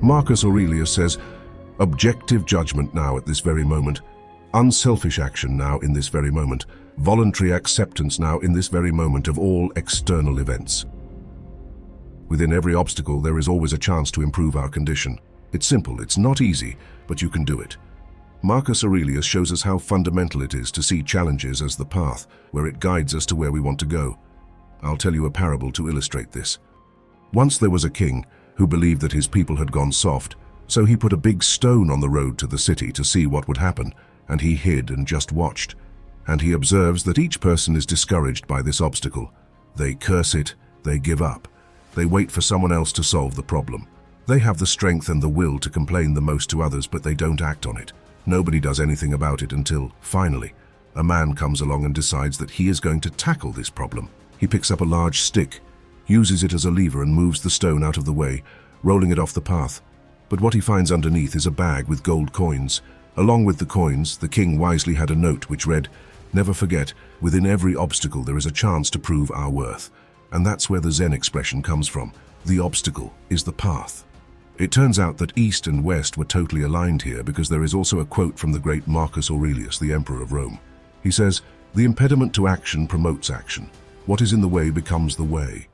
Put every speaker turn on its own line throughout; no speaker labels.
Marcus Aurelius says, objective judgment now at this very moment, unselfish action now in this very moment, voluntary acceptance now in this very moment of all external events. Within every obstacle there is always a chance to improve our condition. It's simple, it's not easy, but you can do it. Marcus Aurelius shows us how fundamental it is to see challenges as the path where it guides us to where we want to go. I'll tell you a parable to illustrate this. Once there was a king who believed that his people had gone soft, so he put a big stone on the road to the city to see what would happen, and he hid and just watched. And he observes that each person is discouraged by this obstacle. They curse it, they give up. They wait for someone else to solve the problem. They have the strength and the will to complain the most to others, but they don't act on it. Nobody does anything about it until, finally, a man comes along and decides that he is going to tackle this problem. He picks up a large stick, uses it as a lever and moves the stone out of the way, rolling it off the path. But what he finds underneath is a bag with gold coins. Along with the coins, the king wisely had a note which read, "Never forget, within every obstacle there is a chance to prove our worth." And that's where the Zen expression comes from. The obstacle is the path. It turns out that East and West were totally aligned here because there is also a quote from the great Marcus Aurelius, the Emperor of Rome. He says, "The impediment to action promotes action. What is in the way becomes the way."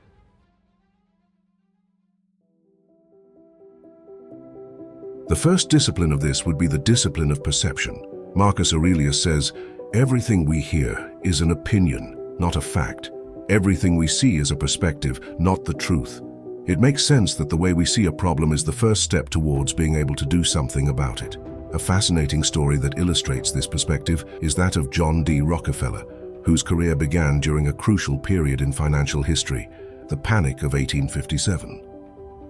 The first discipline of this would be the discipline of perception. Marcus Aurelius says, "Everything we hear is an opinion, not a fact. Everything we see is a perspective, not the truth." It makes sense that the way we see a problem is the first step towards being able to do something about it. A fascinating story that illustrates this perspective is that of John D. Rockefeller, whose career began during a crucial period in financial history, the Panic of 1857.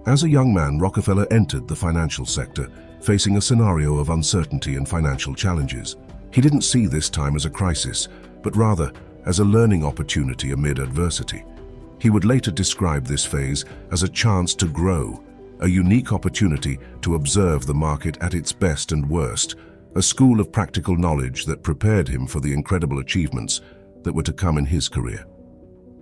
As a young man, Rockefeller entered the financial sector, facing a scenario of uncertainty and financial challenges. He didn't see this time as a crisis, but rather as a learning opportunity amid adversity. He would later describe this phase as a chance to grow, a unique opportunity to observe the market at its best and worst, a school of practical knowledge that prepared him for the incredible achievements that were to come in his career.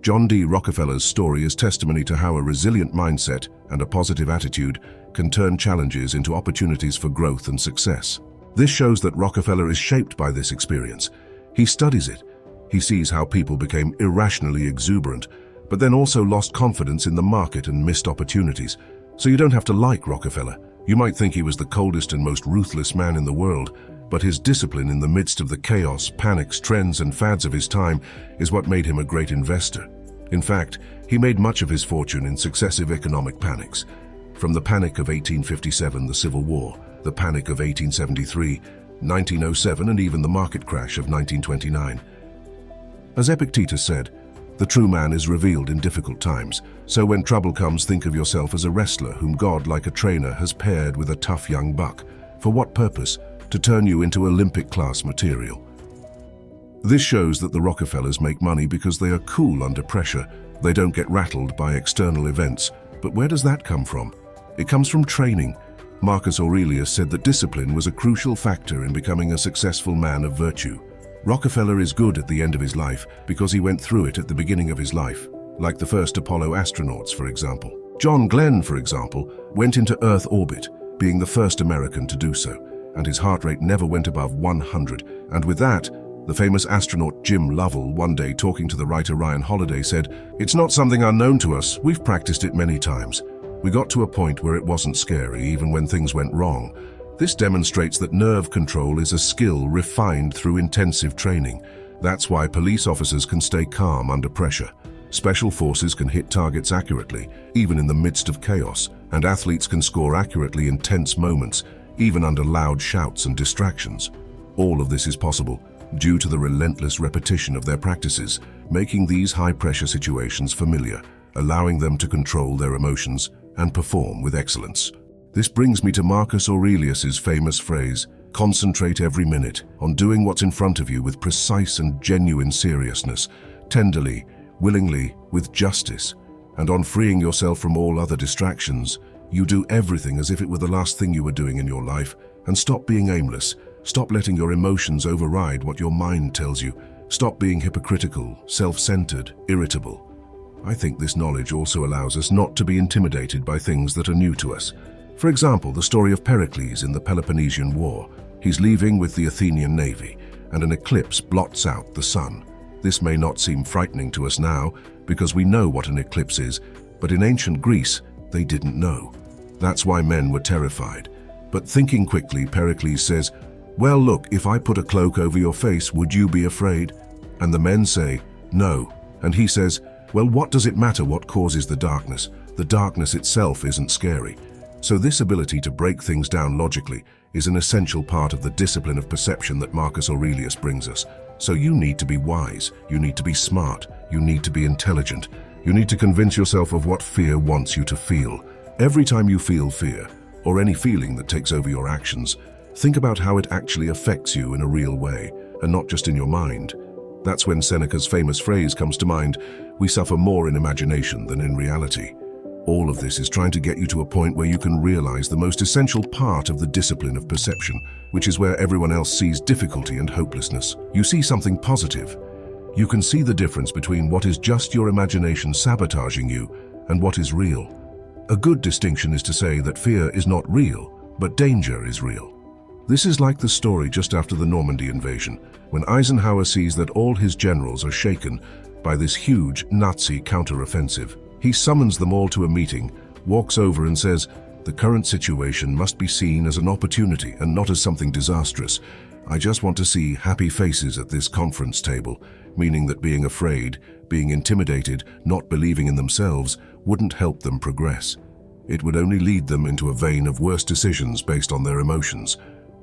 John D. Rockefeller's story is testimony to how a resilient mindset and a positive attitude can turn challenges into opportunities for growth and success. This shows that Rockefeller is shaped by this experience. He studies it. He sees how people became irrationally exuberant, but then also lost confidence in the market and missed opportunities. So you don't have to like Rockefeller. You might think he was the coldest and most ruthless man in the world, but his discipline in the midst of the chaos, panics, trends, and fads of his time is what made him a great investor. In fact, he made much of his fortune in successive economic panics. From the Panic of 1857, the Civil War, the Panic of 1873, 1907, and even the market crash of 1929. As Epictetus said, "The true man is revealed in difficult times, so when trouble comes, think of yourself as a wrestler whom God, like a trainer, has paired with a tough young buck. For what purpose? To turn you into Olympic-class material." This shows that the Rockefellers make money because they are cool under pressure. They don't get rattled by external events. But where does that come from? It comes from training. Marcus Aurelius said that discipline was a crucial factor in becoming a successful man of virtue. Rockefeller is good at the end of his life because he went through it at the beginning of his life, like the first Apollo astronauts, for example. John Glenn, for example, went into Earth orbit, being the first American to do so, and his heart rate never went above 100. And with that, the famous astronaut Jim Lovell, one day talking to the writer Ryan Holiday, said, "It's not something unknown to us. We've practiced it many times. We got to a point where it wasn't scary, even when things went wrong." This demonstrates that nerve control is a skill refined through intensive training. That's why police officers can stay calm under pressure. Special forces can hit targets accurately, even in the midst of chaos, and athletes can score accurately in tense moments, even under loud shouts and distractions. All of this is possible due to the relentless repetition of their practices, making these high-pressure situations familiar, allowing them to control their emotions and perform with excellence. This brings me to Marcus Aurelius's famous phrase, "Concentrate every minute on doing what's in front of you with precise and genuine seriousness, tenderly, willingly, with justice, and on freeing yourself from all other distractions. You do everything as if it were the last thing you were doing in your life, and stop being aimless. Stop letting your emotions override what your mind tells you. Stop being hypocritical, self-centered, irritable." I think this knowledge also allows us not to be intimidated by things that are new to us. For example, the story of Pericles in the Peloponnesian War. He's leaving with the Athenian navy, and an eclipse blots out the sun. This may not seem frightening to us now, because we know what an eclipse is, but in ancient Greece, they didn't know. That's why men were terrified. But thinking quickly, Pericles says, "Well, look, if I put a cloak over your face, would you be afraid?" And the men say, "No." And he says, "Well, what does it matter what causes the darkness? The darkness itself isn't scary." So this ability to break things down logically is an essential part of the discipline of perception that Marcus Aurelius brings us. So you need to be wise, you need to be smart, you need to be intelligent. You need to convince yourself of what fear wants you to feel. Every time you feel fear, or any feeling that takes over your actions, think about how it actually affects you in a real way, and not just in your mind. That's when Seneca's famous phrase comes to mind, "We suffer more in imagination than in reality." All of this is trying to get you to a point where you can realize the most essential part of the discipline of perception, which is where everyone else sees difficulty and hopelessness. You see something positive. You can see the difference between what is just your imagination sabotaging you and what is real. A good distinction is to say that fear is not real, but danger is real. This is like the story just after the Normandy invasion, when Eisenhower sees that all his generals are shaken by this huge Nazi counteroffensive. He summons them all to a meeting, walks over and says, "The current situation must be seen as an opportunity and not as something disastrous. I just want to see happy faces at this conference table," meaning that being afraid, being intimidated, not believing in themselves, wouldn't help them progress. It would only lead them into a vein of worse decisions based on their emotions.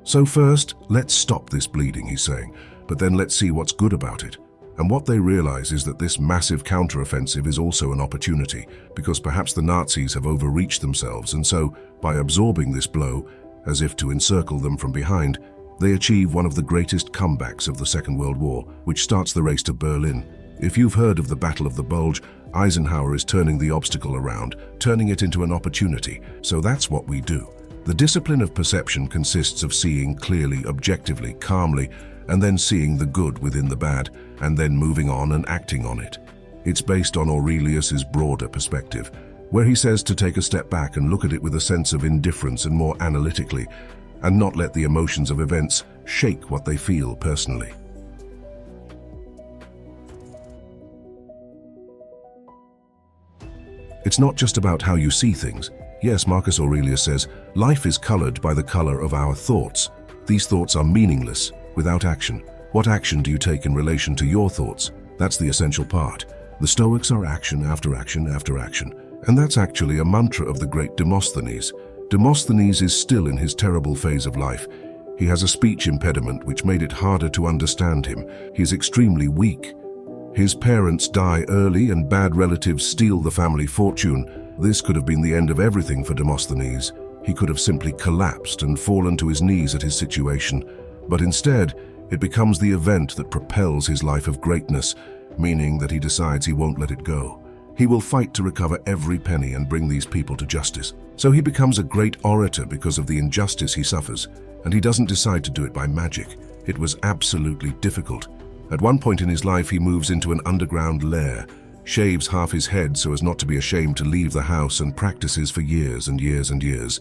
So first, let's stop this bleeding, he's saying, but then let's see what's good about it. And what they realize is that this massive counteroffensive is also an opportunity, because perhaps the Nazis have overreached themselves, and so, by absorbing this blow, as if to encircle them from behind, they achieve one of the greatest comebacks of the Second World War, which starts the race to Berlin. If you've heard of the Battle of the Bulge, Eisenhower is turning the obstacle around, turning it into an opportunity. So that's what we do. The discipline of perception consists of seeing clearly, objectively, calmly, and then seeing the good within the bad, and then moving on and acting on it. It's based on Aurelius's broader perspective, where he says to take a step back and look at it with a sense of indifference and more analytically, and not let the emotions of events shake what they feel personally. It's not just about how you see things. Yes, Marcus Aurelius says, life is colored by the color of our thoughts. These thoughts are meaningless without action. What action do you take in relation to your thoughts? That's the essential part. The Stoics are action after action after action. And that's actually a mantra of the great Demosthenes. Demosthenes is still in his terrible phase of life. He has a speech impediment which made it harder to understand him. He is extremely weak. His parents die early and bad relatives steal the family fortune. This could have been the end of everything for Demosthenes. He could have simply collapsed and fallen to his knees at his situation. But instead, it becomes the event that propels his life of greatness, meaning that he decides he won't let it go. He will fight to recover every penny and bring these people to justice. So he becomes a great orator because of the injustice he suffers, and he doesn't decide to do it by magic. It was absolutely difficult. At one point in his life, he moves into an underground lair, shaves half his head so as not to be ashamed to leave the house, and practices for years and years and years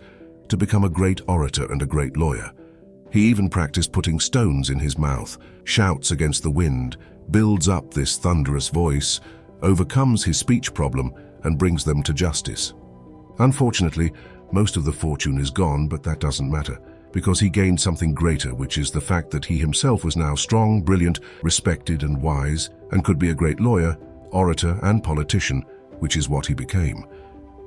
to become a great orator and a great lawyer. He even practiced putting stones in his mouth, shouts against the wind, builds up this thunderous voice, overcomes his speech problem, and brings them to justice. Unfortunately, most of the fortune is gone, but that doesn't matter, because he gained something greater, which is the fact that he himself was now strong, brilliant, respected and wise, and could be a great lawyer, orator and politician, which is what he became.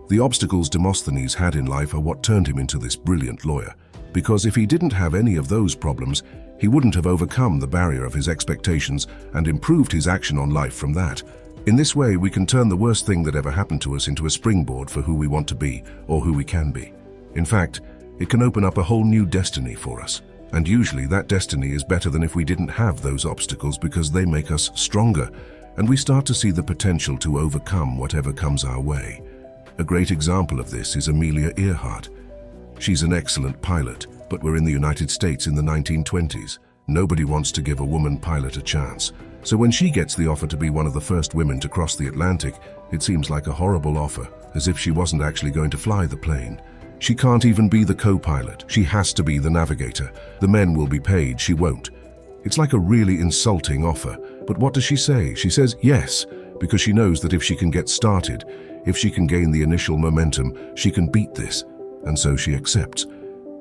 The obstacles Demosthenes had in life are what turned him into this brilliant lawyer, because if he didn't have any of those problems, he wouldn't have overcome the barrier of his expectations and improved his action on life from that. In this way, we can turn the worst thing that ever happened to us into a springboard for who we want to be or who we can be. In fact, it can open up a whole new destiny for us. And usually that destiny is better than if we didn't have those obstacles, because they make us stronger, and we start to see the potential to overcome whatever comes our way. A great example of this is Amelia Earhart. She's an excellent pilot, but we're in the United States in the 1920s. Nobody wants to give a woman pilot a chance. So when she gets the offer to be one of the first women to cross the Atlantic, it seems like a horrible offer, as if she wasn't actually going to fly the plane. She can't even be the co-pilot. She has to be the navigator. The men will be paid, she won't. It's like a really insulting offer. But what does she say? She says yes, because she knows that if she can get started, if she can gain the initial momentum, she can beat this. And so she accepts.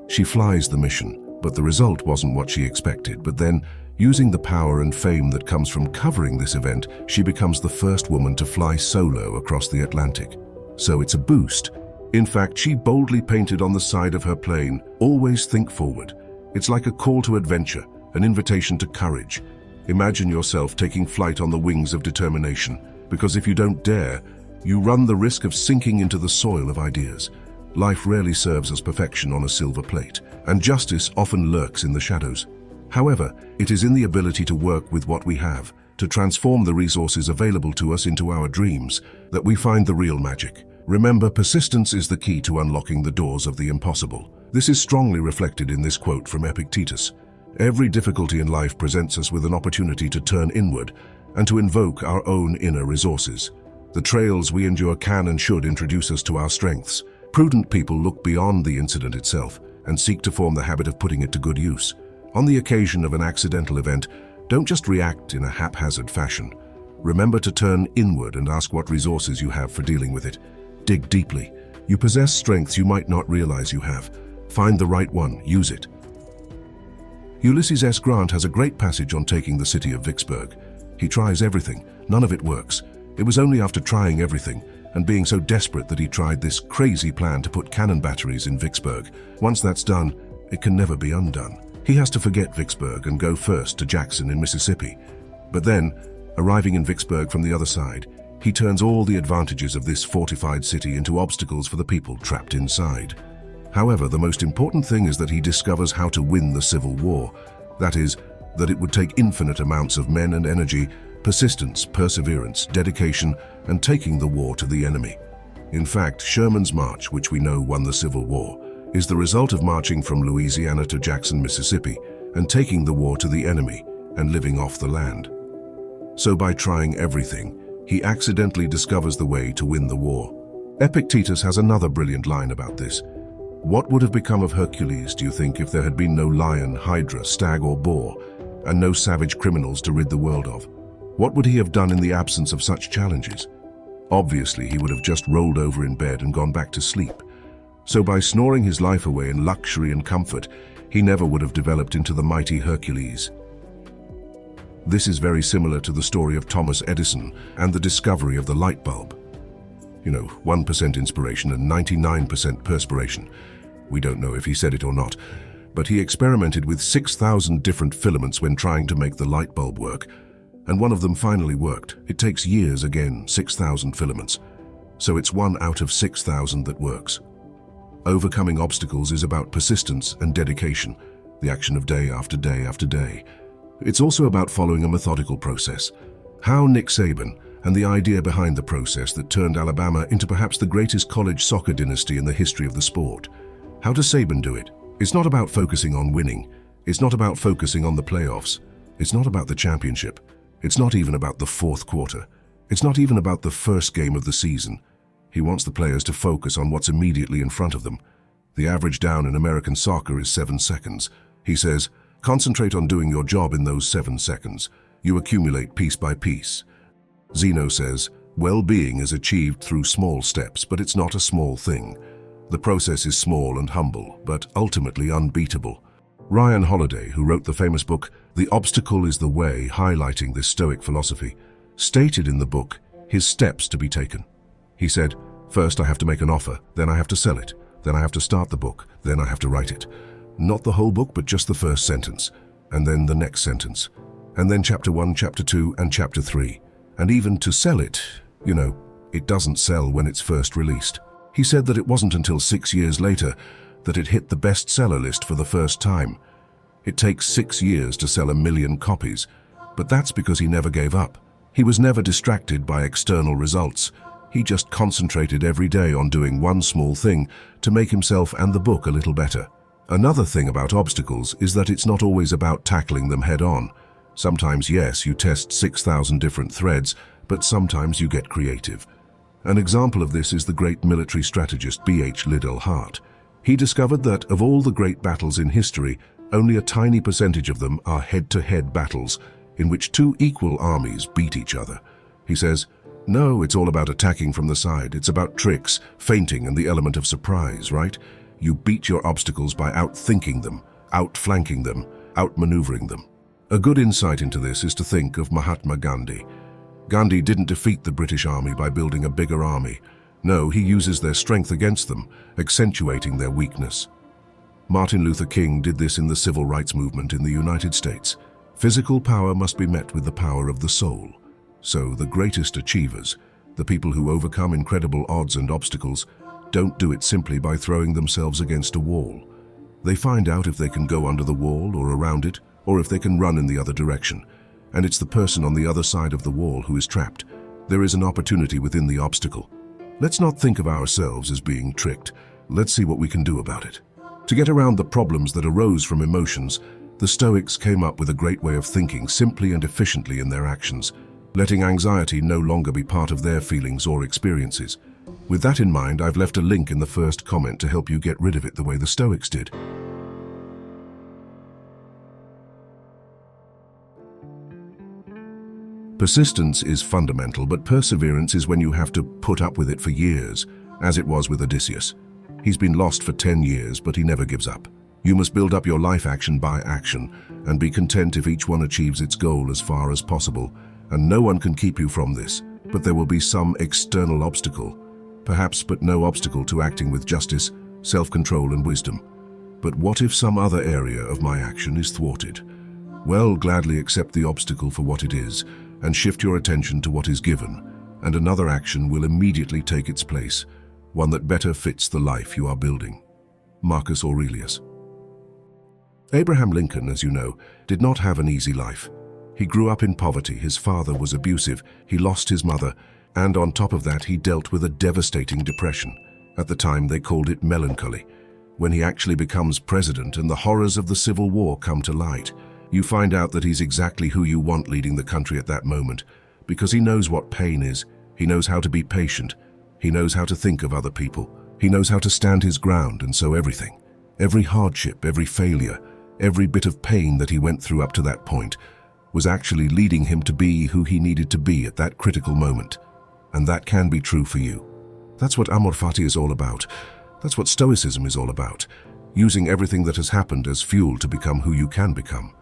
She flies the mission, but the result wasn't what she expected. But then, using the power and fame that comes from covering this event, she becomes the first woman to fly solo across the Atlantic. So it's a boost. In fact, she boldly painted on the side of her plane, "Always think forward." It's like a call to adventure, an invitation to courage. Imagine yourself taking flight on the wings of determination, because if you don't dare, you run the risk of sinking into the soil of ideas. Life rarely serves as perfection on a silver plate, and justice often lurks in the shadows. However, it is in the ability to work with what we have, to transform the resources available to us into our dreams, that we find the real magic. Remember, persistence is the key to unlocking the doors of the impossible. This is strongly reflected in this quote from Epictetus. Every difficulty in life presents us with an opportunity to turn inward and to invoke our own inner resources. The trails we endure can and should introduce us to our strengths. Prudent people look beyond the incident itself and seek to form the habit of putting it to good use. On the occasion of an accidental event, don't just react in a haphazard fashion. Remember to turn inward and ask what resources you have for dealing with it. Dig deeply. You possess strengths you might not realize you have. Find the right one, use it. Ulysses S. Grant has a great passage on taking the city of Vicksburg. He tries everything, none of it works. It was only after trying everything and being so desperate that he tried this crazy plan to put cannon batteries in Vicksburg. Once that's done, it can never be undone. He has to forget Vicksburg and go first to Jackson in Mississippi. But then, arriving in Vicksburg from the other side, he turns all the advantages of this fortified city into obstacles for the people trapped inside. However, the most important thing is that he discovers how to win the Civil War. That is, that it would take infinite amounts of men and energy, persistence, perseverance, dedication, and taking the war to the enemy. In fact, Sherman's march, which we know won the Civil War, is the result of marching from Louisiana to Jackson, Mississippi, and taking the war to the enemy and living off the land. So by trying everything, he accidentally discovers the way to win the war. Epictetus has another brilliant line about this. What would have become of Hercules, do you think, if there had been no lion, hydra, stag or boar, and no savage criminals to rid the world of? What would he have done in the absence of such challenges? Obviously, he would have just rolled over in bed and gone back to sleep. So by snoring his life away in luxury and comfort, he never would have developed into the mighty Hercules. This is very similar to the story of Thomas Edison and the discovery of the light bulb. 1% inspiration and 99% perspiration. We don't know if he said it or not, but he experimented with 6,000 different filaments when trying to make the light bulb work, and one of them finally worked. It takes years again, 6,000 filaments. So it's 1 out of 6,000 that works. Overcoming obstacles is about persistence and dedication, the action of day after day after day. It's also about following a methodical process. How Nick Saban, and the idea behind the process that turned Alabama into perhaps the greatest college soccer dynasty in the history of the sport. How does Saban do it? It's not about focusing on winning. It's not about focusing on the playoffs. It's not about the championship. It's not even about the fourth quarter. It's not even about the first game of the season. He wants the players to focus on what's immediately in front of them. The average down in American soccer is 7 seconds. He says, concentrate on doing your job in those 7 seconds. You accumulate piece by piece. Zeno says, well-being is achieved through small steps, but it's not a small thing. The process is small and humble, but ultimately unbeatable. Ryan Holiday, who wrote the famous book, The Obstacle is the Way, highlighting this Stoic philosophy, stated in the book his steps to be taken. He said, first I have to make an offer, then I have to sell it, then I have to start the book, then I have to write it. Not the whole book, but just the first sentence, and then the next sentence, and then chapter 1, chapter 2, and chapter 3. And even to sell it, it doesn't sell when it's first released. He said that it wasn't until 6 years later that it hit the bestseller list for the first time. It takes 6 years to sell 1 million copies, but that's because he never gave up. He was never distracted by external results. He just concentrated every day on doing one small thing to make himself and the book a little better. Another thing about obstacles is that it's not always about tackling them head on. Sometimes, yes, you test 6,000 different threads, but sometimes you get creative. An example of this is the great military strategist B.H. Liddell Hart. He discovered that of all the great battles in history, only a tiny percentage of them are head-to-head battles in which two equal armies beat each other. He says, no, it's all about attacking from the side. It's about tricks, feinting, and the element of surprise, right? You beat your obstacles by outthinking them, outflanking them, outmaneuvering them. A good insight into this is to think of Mahatma Gandhi. Gandhi didn't defeat the British army by building a bigger army. No, he uses their strength against them, accentuating their weakness. Martin Luther King did this in the civil rights movement in the United States. Physical power must be met with the power of the soul. So the greatest achievers, the people who overcome incredible odds and obstacles, don't do it simply by throwing themselves against a wall. They find out if they can go under the wall or around it, or if they can run in the other direction. And it's the person on the other side of the wall who is trapped. There is an opportunity within the obstacle. Let's not think of ourselves as being tricked. Let's see what we can do about it. To get around the problems that arose from emotions, the Stoics came up with a great way of thinking simply and efficiently in their actions, letting anxiety no longer be part of their feelings or experiences. With that in mind, I've left a link in the first comment to help you get rid of it the way the Stoics did. Persistence is fundamental, but perseverance is when you have to put up with it for years, as it was with Odysseus. He's been lost for 10 years, but he never gives up. You must build up your life action by action, and be content if each one achieves its goal as far as possible, and no one can keep you from this, but there will be some external obstacle, perhaps, but no obstacle to acting with justice, self-control and wisdom. But what if some other area of my action is thwarted? Well, gladly accept the obstacle for what it is, and shift your attention to what is given, and another action will immediately take its place, one that better fits the life you are building. Marcus Aurelius. Abraham Lincoln, as you know, did not have an easy life. He grew up in poverty, his father was abusive, he lost his mother, and on top of that he dealt with a devastating depression. At the time they called it melancholy. When he actually becomes president and the horrors of the Civil War come to light, you find out that he's exactly who you want leading the country at that moment, because he knows what pain is, he knows how to be patient, he knows how to think of other people, he knows how to stand his ground, and so everything, every hardship, every failure, every bit of pain that he went through up to that point, was actually leading him to be who he needed to be at that critical moment. And that can be true for you. That's what amor fati is all about. That's what Stoicism is all about, using everything that has happened as fuel to become who you can become.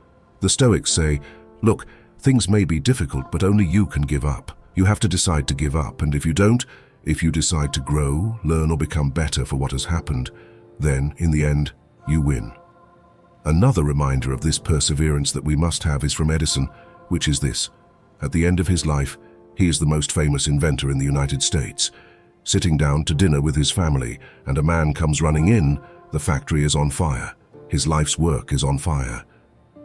The Stoics say, look, things may be difficult, but only you can give up. You have to decide to give up, and if you don't, if you decide to grow, learn, or become better for what has happened, then, in the end, you win. Another reminder of this perseverance that we must have is from Edison, which is this. At the end of his life, he is the most famous inventor in the United States. Sitting down to dinner with his family, and a man comes running in, the factory is on fire. His life's work is on fire.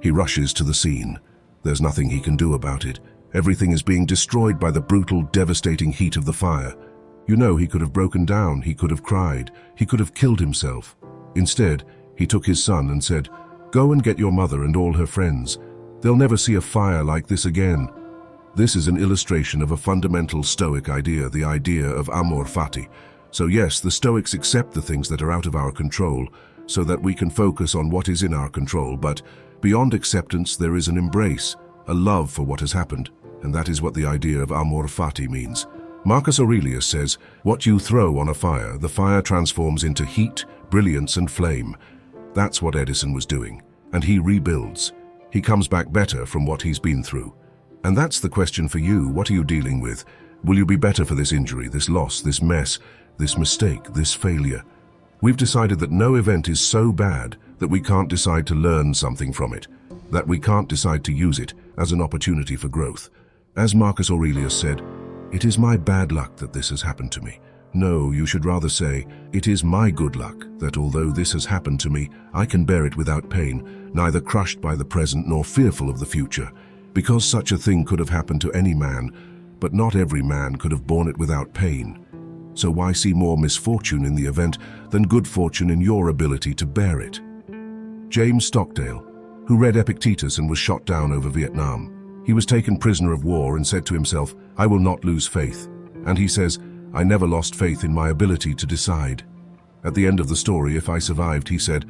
He rushes to the scene. There's nothing he can do about it. Everything is being destroyed by the brutal, devastating heat of the fire. You know, he could have broken down, he could have cried, he could have killed himself. Instead, he took his son and said, "Go and get your mother and all her friends. They'll never see a fire like this again." This is an illustration of a fundamental Stoic idea, the idea of amor fati. So yes, the Stoics accept the things that are out of our control so that we can focus on what is in our control, but beyond acceptance there is an embrace, a love for what has happened, and that is what the idea of amor fati means. Marcus Aurelius says, what you throw on a fire, the fire transforms into heat, brilliance and flame. That's what Edison was doing, and he rebuilds. He comes back better from what he's been through. And that's the question for you. What are you dealing with? Will you be better for this injury, this loss, this mess, this mistake, this failure? We've decided that no event is so bad that we can't decide to learn something from it, that we can't decide to use it as an opportunity for growth. As Marcus Aurelius said, "It is my bad luck that this has happened to me." No, you should rather say, "It is my good luck that although this has happened to me, I can bear it without pain, neither crushed by the present nor fearful of the future. Because such a thing could have happened to any man, but not every man could have borne it without pain. So why see more misfortune in the event than good fortune in your ability to bear it?" James Stockdale, who read Epictetus and was shot down over Vietnam. He was taken prisoner of war and said to himself, "I will not lose faith." And he says, "I never lost faith in my ability to decide." At the end of the story, if I survived, he said,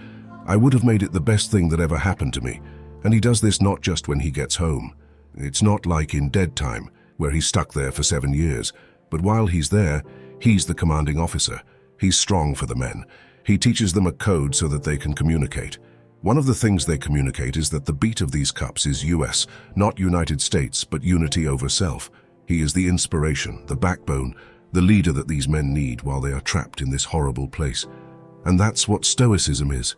I would have made it the best thing that ever happened to me. And he does this not just when he gets home. It's not like in Dead Time, where he's stuck there for 7 years. But while he's there, he's the commanding officer. He's strong for the men. He teaches them a code so that they can communicate. One of the things they communicate is that the beat of these cups is US, not United States, but unity over self. He is the inspiration, the backbone, the leader that these men need while they are trapped in this horrible place. And that's what Stoicism is.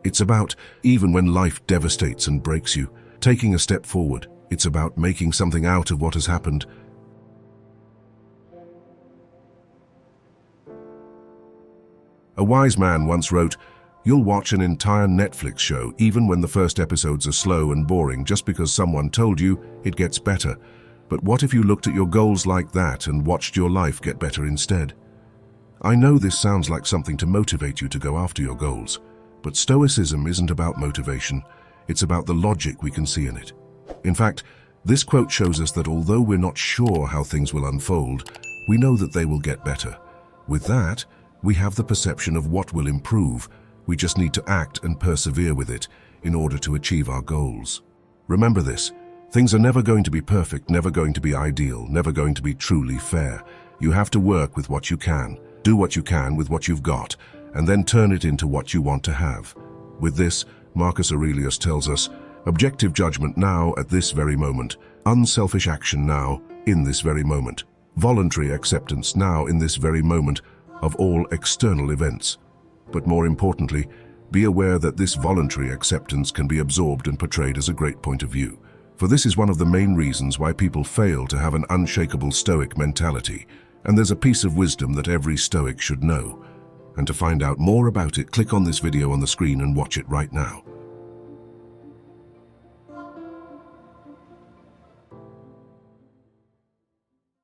It's about, even when life devastates and breaks you, taking a step forward. It's about making something out of what has happened. A wise man once wrote, "You'll watch an entire Netflix show even when the first episodes are slow and boring just because someone told you it gets better. But what if you looked at your goals like that and watched your life get better instead?" I know this sounds like something to motivate you to go after your goals, but Stoicism isn't about motivation. It's about the logic we can see in it. In fact, this quote shows us that although we're not sure how things will unfold, we know that they will get better. With that, we have the perception of what will improve. We just need to act and persevere with it in order to achieve our goals. Remember this, things are never going to be perfect, never going to be ideal, never going to be truly fair. You have to work with what you can, do what you can with what you've got, and then turn it into what you want to have. With this, Marcus Aurelius tells us, objective judgment now at this very moment, unselfish action now in this very moment, voluntary acceptance now in this very moment of all external events. But more importantly, be aware that this voluntary acceptance can be absorbed and portrayed as a great point of view. For this is one of the main reasons why people fail to have an unshakable Stoic mentality, and there's a piece of wisdom that every Stoic should know. And to find out more about it, click on this video on the screen and watch it right now.